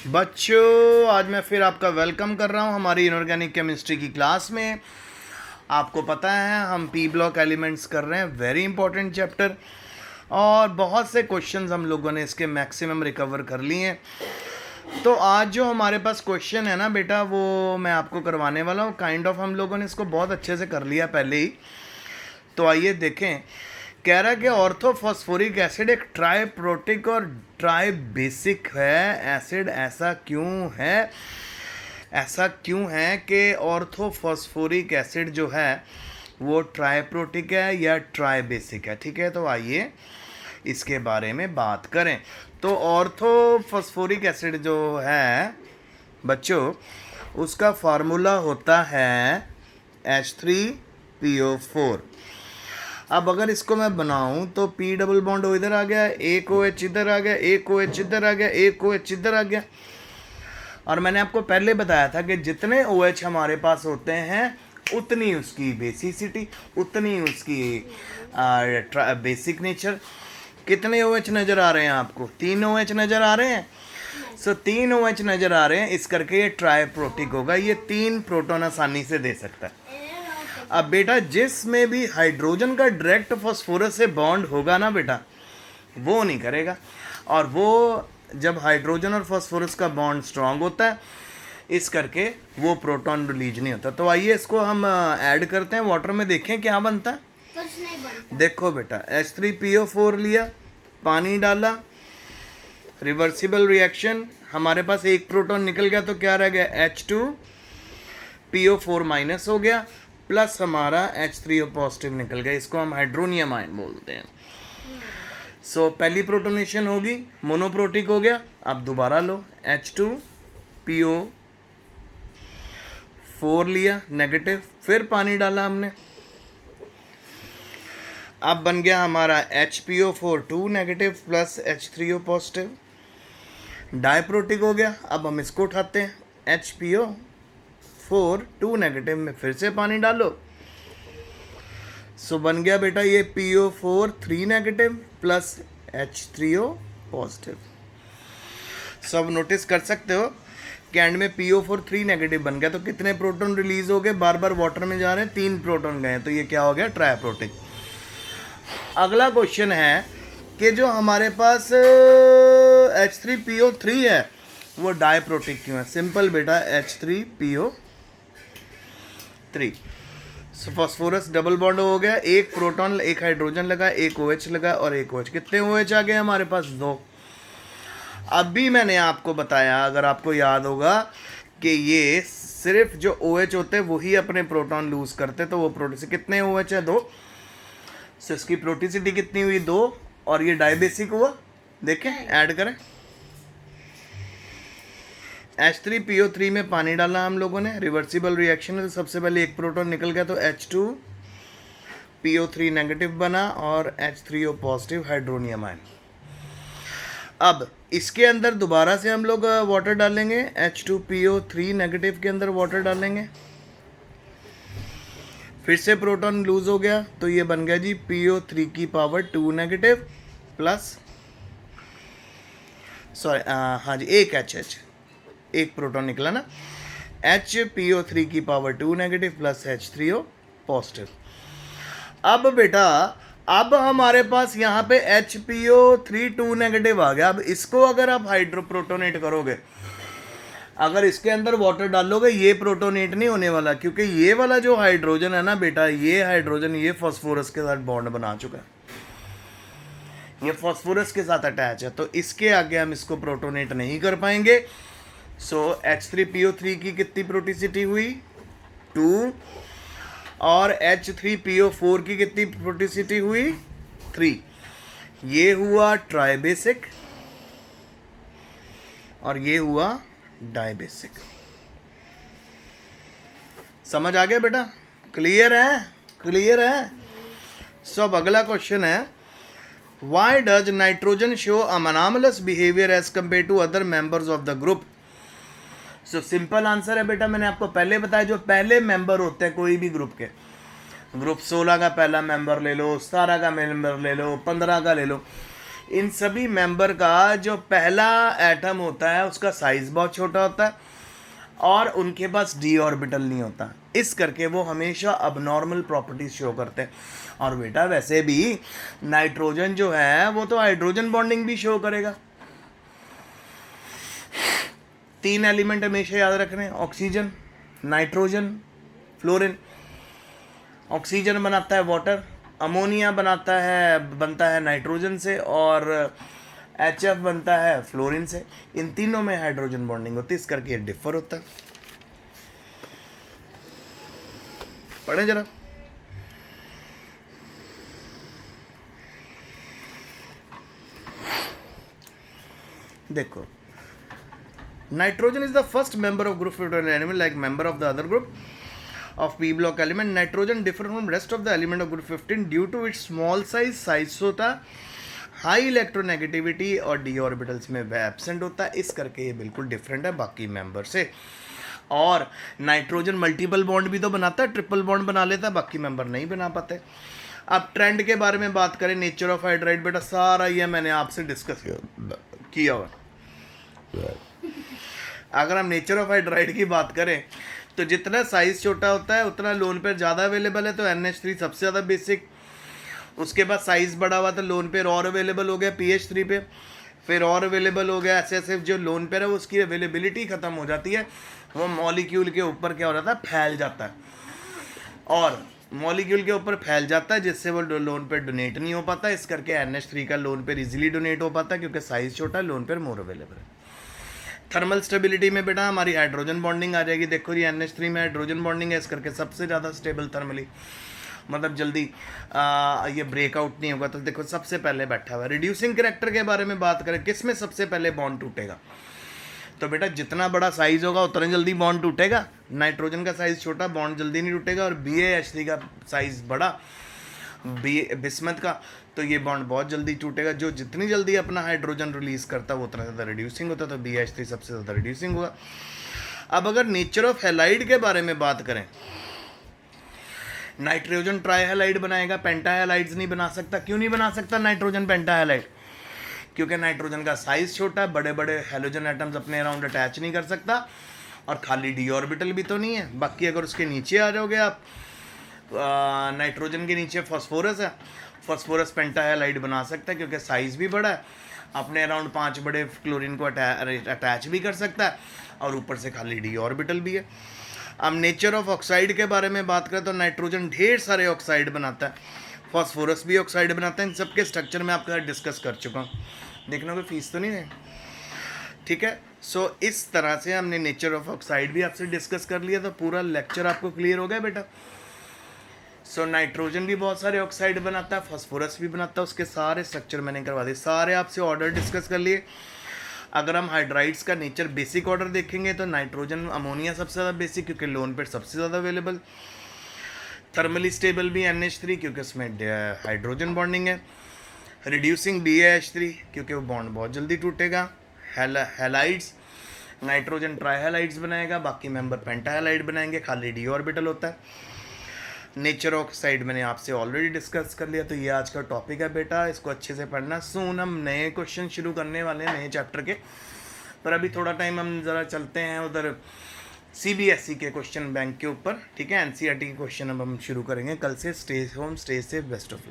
बच्चों, आज मैं फिर आपका वेलकम कर रहा हूँ हमारी इनऑर्गेनिक केमिस्ट्री की क्लास में। आपको पता है हम पी ब्लॉक एलिमेंट्स कर रहे हैं, वेरी इंपॉर्टेंट चैप्टर, और बहुत से क्वेश्चंस हम लोगों ने इसके मैक्सिमम रिकवर कर लिए हैं। तो आज जो हमारे पास क्वेश्चन है ना बेटा, वो मैं आपको करवाने वाला हूँ। काइंड ऑफ हम लोगों ने इसको बहुत अच्छे से कर लिया पहले ही। तो आइए देखें। कह रहा है कि ऑर्थोफॉस्फोरिक एसिड एक ट्राइप्रोटिक और ट्राइबेसिक है एसिड। ऐसा क्यों है कि ऑर्थोफॉस्फोरिक एसिड जो है वो ट्राइप्रोटिक है या ट्राइबेसिक है? ठीक है, तो आइए इसके बारे में बात करें। तो ऑर्थोफॉस्फोरिक एसिड जो है बच्चों, उसका फार्मूला होता है H3PO4। अब अगर इसको मैं बनाऊं तो P डबल बॉन्ड इधर आ गया, एक OH इधर आ गया, एक OH इधर आ गया, एक OH इधर आ गया। और मैंने आपको पहले बताया था कि जितने OH हमारे पास होते हैं उतनी उसकी बेसिसिटी, उतनी उसकी बेसिक नेचर। कितने OH नज़र आ रहे हैं आपको? 3 OH नज़र आ रहे हैं। सो 3 OH नज़र आ रहे हैं, इस करके ये ट्राइप्रोटिक होगा। ये 3 प्रोटॉन आसानी से दे सकता है। अब बेटा, जिसमें भी हाइड्रोजन का डायरेक्ट फास्फोरस से बॉन्ड होगा ना बेटा, वो नहीं करेगा। और वो जब हाइड्रोजन और फास्फोरस का बॉन्ड स्ट्रांग होता है, इस करके वो प्रोटॉन रिलीज नहीं होता। तो आइए इसको हम ऐड करते हैं वाटर में, देखें क्या बनता है। कुछ नहीं बनता। देखो बेटा, H3PO4 लिया, पानी डाला, रिवर्सिबल रिएक्शन, हमारे पास एक प्रोटॉन निकल गया तो क्या रह गया? H2PO4 माइनस हो गया, प्लस हमारा H3O पॉजिटिव निकल गया। इसको हम हाइड्रोनियम आयन बोलते हैं। सो पहली प्रोटोनेशन होगी, मोनोप्रोटिक हो गया। अब दोबारा लो, H2PO4 लिया नेगेटिव, फिर पानी डाला हमने, अब बन गया हमारा HPO4 2 negative plus H3O positive, diprotic हो गया। अब हम इसको उठाते हैं, HPO4 2 नेगेटिव में फिर से पानी डालो। सो बन गया बेटा ये PO4 3 negative plus H3O positive. सब नोटिस कर सकते हो कि एंड में PO4 3 नेगेटिव बन गया। तो कितने प्रोटॉन रिलीज हो गए? बार बार वाटर में जा रहे हैं, 3 प्रोटॉन गए, तो ये क्या हो गया? ट्राइप्रोटिक। अगला क्वेश्चन है कि जो हमारे पास H3PO3 है वो डाइप्रोटिक क्यों है? सिंपल बेटा, H3PO3 फास्फोरस डबल बॉन्ड हो गया, एक प्रोटॉन, एक हाइड्रोजन लगा, एक OH लगा और एक OH। कितने OH आ गए हमारे पास? 2। अभी मैंने आपको बताया, अगर आपको याद होगा, कि ये सिर्फ जो OH होते हैं वही अपने प्रोटॉन लूज करते, तो वो प्रोटॉन कितने OH है? 2। सो इसकी प्रोटिसिटी कितनी हुई? 2। और ये डाइबेसिक हुआ, देखें, ऐड करें। H3PO3 में पानी डाला हम लोगों ने, रिवर्सिबल रिएक्शन है, तो सबसे पहले एक प्रोटॉन निकल गया, तो H2PO3 नेगेटिव बना और H3O पॉजिटिव हाइड्रोनियम आयन। अब इसके अंदर दोबारा से हम लोग वाटर डालेंगे, H2PO3 नेगेटिव के अंदर वाटर डालेंगे, फिर से प्रोटॉन लूज हो गया, तो ये बन गया जी PO3 की पावर 2 नेगेटिव प्लस, सॉरी हाँ जी, एक HH, एक प्रोटॉन निकला ना, HPO3 की power 2 negative plus H3O positive. अब बेटा, अब हमारे पास यहाँ पे HPO3 2 नेगेटिव आ गया। अब इसको अगर आप हाइड्रोप्रोटोनेट करोगे, अगर इसके अंदर वाटर डालोगे, ये प्रोटोनेट नहीं होने वाला, क्योंकि ये वाला जो हाइड्रोजन है ना बेटा, ये हाइड्रोजन ये फास्फोरस के साथ बॉन्ड बना चुका है, ये फास्फोरस के साथ अटैच है, तो इसके आगे हम इसको प्रोटोनेट नहीं कर पाएंगे। सो H3PO3 की कितनी प्रोटिसिटी हुई? 2। और H3PO4 की कितनी प्रोटिसिटी हुई? 3। ये हुआ ट्राइबेसिक और ये हुआ डाइबेसिक। समझ आ गया बेटा? क्लियर है? क्लियर है। सो अब अगला क्वेश्चन है, why does nitrogen show anomalous behaviour as compare to other members of the group? So simple answer है बेटा, मैंने आपको पहले बताया, जो पहले मेंबर होते हैं कोई भी ग्रुप के, ग्रुप 16 का पहला मेंबर ले लो, 17 का मेंबर ले लो, 15 का ले लो, इन सभी मेंबर का जो पहला एटम होता है उसका साइज बहुत छोटा होता है और उनके पास डी ऑर्बिटल नहीं होता, इस करके वो हमेशा अबनॉर्मल प्रॉपर्टीज शो करते हैं। और बेटा वैसे भी नाइट्रोजन जो है वो तो हाइड्रोजन बॉन्डिंग भी शो करेगा। 3 एलिमेंट हमेशा याद रखने, ऑक्सीजन, नाइट्रोजन, फ्लोरीन। ऑक्सीजन बनाता है वाटर, अमोनिया बनता है नाइट्रोजन से, और HF बनता है फ्लोरीन से। इन तीनों में हाइड्रोजन बॉन्डिंग होती है, इस करके ये डिफर होता है। पढ़े जरा। देखो, nitrogen is the first member of group 15 animal like member of the other group of P block element. Nitrogen differ from rest of the element of group 15 due to its small size होता, high electronegativity और d orbitals में वह absent होता है, इस करके ये बिल्कुल डिफरेंट है बाकी मेंबर से। और नाइट्रोजन मल्टीपल बॉन्ड भी तो बनाता है, ट्रिपल बॉन्ड बना लेता है, बाकी मेंबर नहीं बना पाते। अब ट्रेंड के बारे में बात करें, नेचर ऑफ हाइड्राइड, बेटा सारा ये मैंने आपसे डिस्कस किया हुआ। अगर हम नेचर ऑफ हाइड्राइड की बात करें तो जितना साइज छोटा होता है उतना लोन पेयर ज़्यादा अवेलेबल है, तो NH3 सबसे ज़्यादा बेसिक। उसके बाद साइज बड़ा हुआ तो लोन पेयर और अवेलेबल हो गया PH3 पे, फिर और अवेलेबल हो गया SSF। जो लोन पेयर है वो उसकी अवेलेबिलिटी ख़त्म हो जाती है, वो मॉलिक्यूल के ऊपर क्या हो जाता है, फैल जाता है, और मॉलिक्यूल के ऊपर फैल जाता है जिससे वो लोन पेयर डोनेट नहीं हो पाता। इस करके NH3 का लोन पेयर इजीली डोनेट हो पाता है क्योंकि साइज छोटा है, लोन पेयर मोर अवेलेबल है। थर्मल स्टेबिलिटी में बेटा हमारी हाइड्रोजन बॉन्डिंग आ जाएगी। देखो ये NH3 में हाइड्रोजन बॉन्डिंग है, इस करके सबसे ज़्यादा स्टेबल थर्मली, मतलब जल्दी ये ब्रेकआउट नहीं होगा। तो देखो सबसे पहले बैठा हुआ। रिड्यूसिंग कैरेक्टर के बारे में बात करें, किस में सबसे पहले बॉन्ड टूटेगा, तो बेटा जितना बड़ा साइज होगा उतना जल्दी बॉन्ड टूटेगा। नाइट्रोजन का साइज छोटा, बॉन्ड जल्दी नहीं टूटेगा, और BaH3 का साइज बड़ा, बिस्मथ का, तो ये बॉन्ड बहुत जल्दी टूटेगा। जो जितनी जल्दी अपना हाइड्रोजन रिलीज करता है वो उतना ज़्यादा रिड्यूसिंग होता है, तो BH3 सबसे ज़्यादा रिड्यूसिंग होगा। अब अगर नेचर ऑफ हैलाइड के बारे में बात करें, नाइट्रोजन ट्राईहैलाइड बनाएगा, पेंटाहैलाइड्स नहीं बना सकता। क्यों नहीं बना सकता नाइट्रोजन पेंटाहैलाइड? क्योंकि नाइट्रोजन का साइज छोटा है, बड़े बड़े हैलोजन एटम्स अपने अराउंड अटैच नहीं कर सकता, और खाली डी ऑर्बिटल भी तो नहीं है। बाकी अगर उसके नीचे आ जाओगे आप, नाइट्रोजन के नीचे फॉस्फोरस है, फॉस्फोरस पेंटाहैलाइड बना सकता है क्योंकि साइज़ भी बड़ा है, अपने अराउंड 5 बड़े क्लोरीन को अटैच भी कर सकता है, और ऊपर से खाली डी ऑर्बिटल भी है। अब नेचर ऑफ ऑक्साइड के बारे में बात करें तो नाइट्रोजन ढेर सारे ऑक्साइड बनाता है, फॉस्फोरस भी ऑक्साइड बनाता है। इन सब के स्ट्रक्चर में आपके साथ डिस्कस कर चुका हूँ, देखना कोई फीस तो नहीं है, ठीक है। सो इस तरह से हमने नेचर ऑफ ऑक्साइड भी आपसे डिस्कस कर लिया, तो पूरा लेक्चर आपको क्लियर हो गया बेटा। सो नाइट्रोजन भी बहुत सारे ऑक्साइड बनाता है, फॉस्फोरस भी बनाता है, उसके सारे स्ट्रक्चर मैंने करवा दिए, सारे आपसे ऑर्डर डिस्कस कर लिए। अगर हम हाइड्राइड्स का नेचर बेसिक ऑर्डर देखेंगे तो नाइट्रोजन अमोनिया सबसे ज़्यादा बेसिक क्योंकि लोन पेयर सबसे ज़्यादा अवेलेबल, थर्मली स्टेबल भी NH3 क्योंकि उसमें हाइड्रोजन बॉन्डिंग है, रिड्यूसिंग BaH3 क्योंकि वो बॉन्ड बहुत जल्दी टूटेगा, हैलाइड्स नाइट्रोजन ट्राईहैलाइड्स बनाएगा, बाकी मेंबर पेंटाहैलाइड बनाएंगे, खाली डी ऑर्बिटल होता है। नेचर ऑक्साइड मैंने आपसे ऑलरेडी डिस्कस कर लिया, तो ये आज का टॉपिक है बेटा, इसको अच्छे से पढ़ना। सून हम नए क्वेश्चन शुरू करने वाले हैं नए चैप्टर के, पर अभी थोड़ा टाइम हम ज़रा चलते हैं उधर CBSE के क्वेश्चन बैंक के ऊपर, ठीक है। NCERT के क्वेश्चन अब हम शुरू करेंगे कल से। Stay home, stay safe, best of luck.